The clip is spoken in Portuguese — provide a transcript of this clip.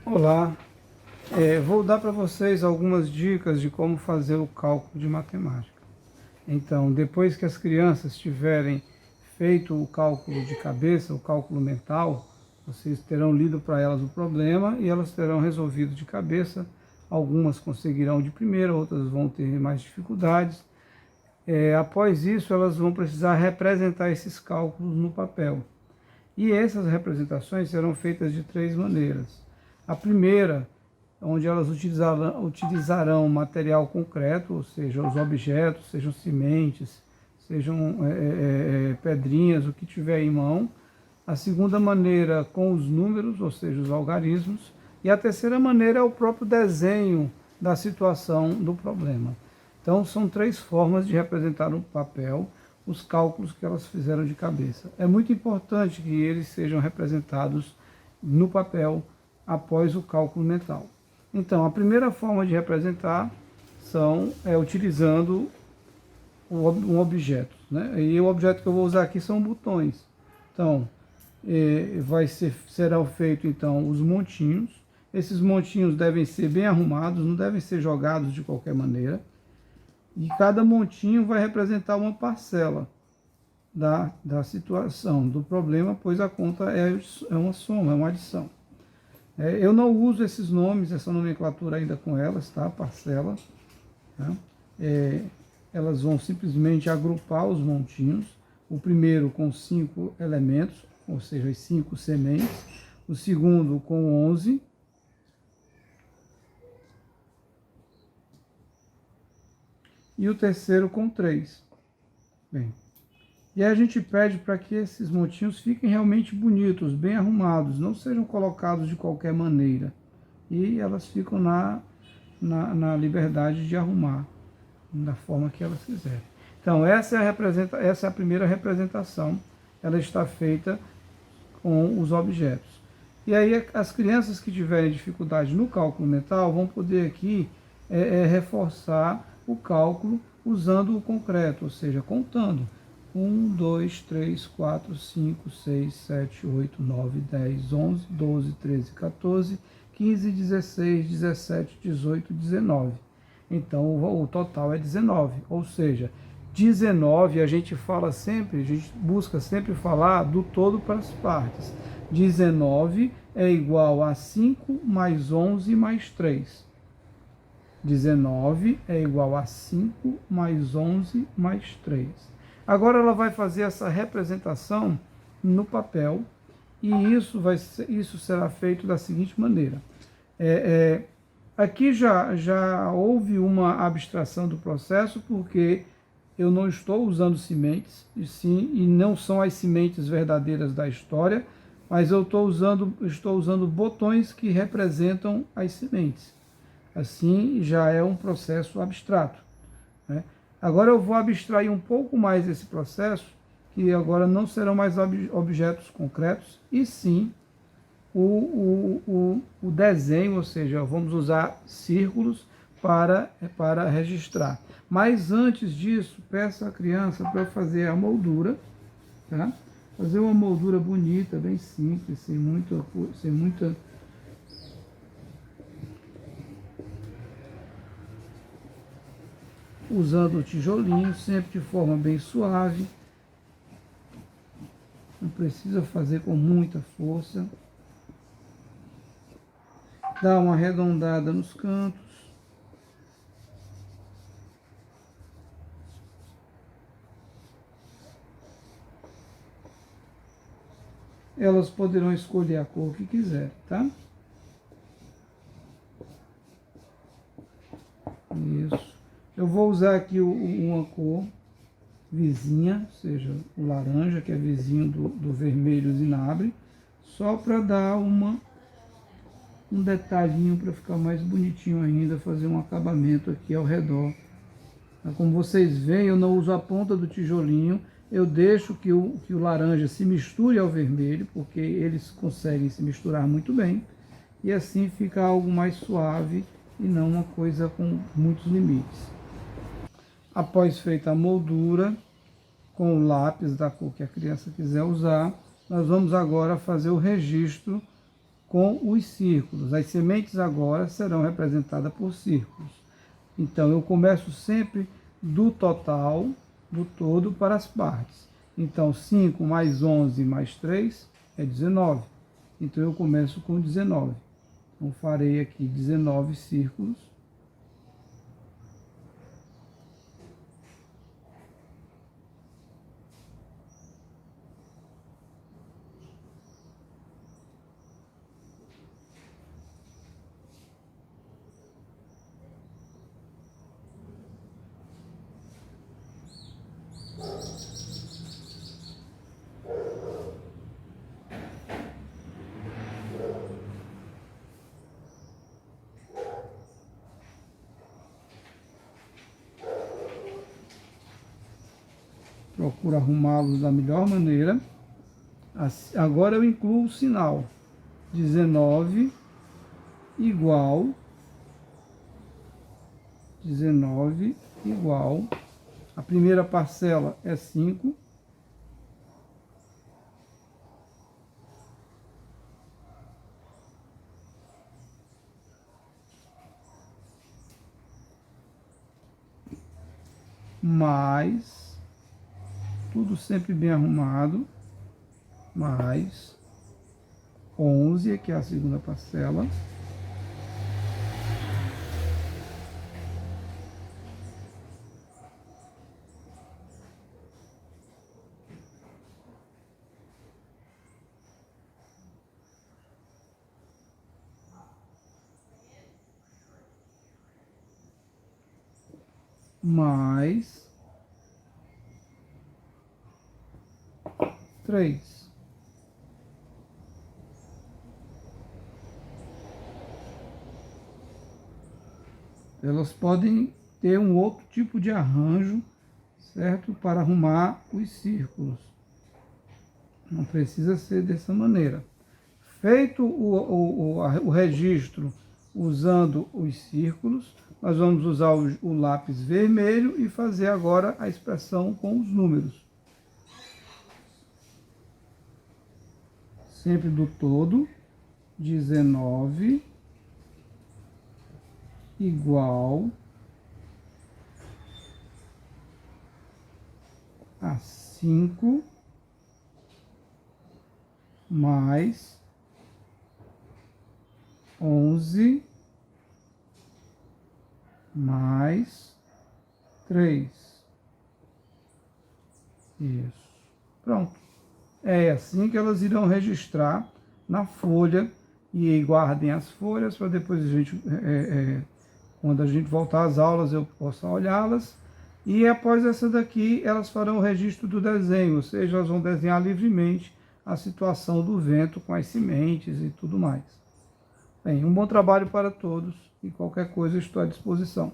Olá, vou dar para vocês algumas dicas de como fazer o cálculo de matemática. Então, depois que as crianças tiverem feito o cálculo de cabeça, o cálculo mental, vocês terão lido para elas o problema e elas terão resolvido de cabeça. Algumas conseguirão de primeira, outras vão ter mais dificuldades. Após isso, elas vão precisar representar esses cálculos no papel. E essas representações serão feitas de três maneiras. A primeira, onde elas utilizarão material concreto, ou seja, os objetos, sejam sementes, sejam pedrinhas, o que tiver em mão. A segunda maneira, com os números, ou seja, os algarismos. E a terceira maneira é o próprio desenho da situação do problema. Então, são três formas de representar no papel os cálculos que elas fizeram de cabeça. É muito importante que eles sejam representados no papel após o cálculo mental. Então, a primeira forma de representar utilizando um objeto, né? E o objeto que eu vou usar aqui são botões. Então, serão feitos então os montinhos. Esses montinhos devem ser bem arrumados, não devem ser jogados de qualquer maneira. E cada montinho vai representar uma parcela da situação, do problema, pois a conta é uma soma, é uma adição. Eu não uso esses nomes, essa nomenclatura ainda com elas, tá? Parcela. Tá? Elas vão simplesmente agrupar os montinhos. O primeiro com 5 elementos, ou seja, as 5 sementes. O segundo com 11. E o terceiro com 3. Bem, e aí a gente pede para que esses montinhos fiquem realmente bonitos, bem arrumados, não sejam colocados de qualquer maneira. E elas ficam na liberdade de arrumar, da forma que elas quiserem. Então, essa é a primeira representação. Ela está feita com os objetos. E aí as crianças que tiverem dificuldade no cálculo mental vão poder aqui reforçar o cálculo usando o concreto, ou seja, contando. 1, 2, 3, 4, 5, 6, 7, 8, 9, 10, 11, 12, 13, 14, 15, 16, 17, 18, 19. Então o total é 19, ou seja, 19 a gente busca sempre falar do todo para as partes. 19 é igual a 5 mais 11 mais 3. 19 é igual a 5 mais 11 mais 3. Agora ela vai fazer essa representação no papel e isso será feito da seguinte maneira. Aqui já houve uma abstração do processo, porque eu não estou usando sementes, e não são as sementes verdadeiras da história, mas eu estou usando botões que representam as sementes. Assim, já é um processo abstrato, né? Agora eu vou abstrair um pouco mais esse processo, que agora não serão mais objetos concretos, e sim o desenho, ou seja, vamos usar círculos para registrar. Mas antes disso, peço à criança para fazer a moldura, tá? Fazer uma moldura bonita, bem simples, sem muita usando o tijolinho, sempre de forma bem suave. Não precisa fazer com muita força. Dá uma arredondada nos cantos. Elas poderão escolher a cor que quiserem, tá? Isso. Eu vou usar aqui uma cor vizinha, ou seja, o laranja, que é vizinho do vermelho zinabre, só para dar um detalhinho, para ficar mais bonitinho ainda, fazer um acabamento aqui ao redor. Como vocês veem, eu não uso a ponta do tijolinho, eu deixo que o laranja se misture ao vermelho, porque eles conseguem se misturar muito bem, e assim fica algo mais suave e não uma coisa com muitos limites. Após feita a moldura, com o lápis da cor que a criança quiser usar, nós vamos agora fazer o registro com os círculos. As sementes agora serão representadas por círculos. Então, eu começo sempre do total, do todo, para as partes. Então, 5 mais 11 mais 3 é 19. Então, eu começo com 19. Então, farei aqui 19 círculos. Procuro arrumá-los da melhor maneira. Agora eu incluo o sinal 19 igual 19 igual. A primeira parcela é 5. Mais, tudo sempre bem arrumado, mais 11, que é a segunda parcela. Mais 3. Elas podem ter um outro tipo de arranjo, certo? Para arrumar os círculos. Não precisa ser dessa maneira. Feito o registro usando os círculos, nós vamos usar o lápis vermelho e fazer agora a expressão com os números. Sempre do todo, 19 igual a 5 mais 11 mais 3. Isso. Pronto. É assim que elas irão registrar na folha e guardem as folhas para depois a gente, quando a gente voltar às aulas, eu possa olhá-las. E após essa daqui, elas farão o registro do desenho, ou seja, elas vão desenhar livremente a situação do vento com as sementes e tudo mais. Bem, um bom trabalho para todos e qualquer coisa estou à disposição.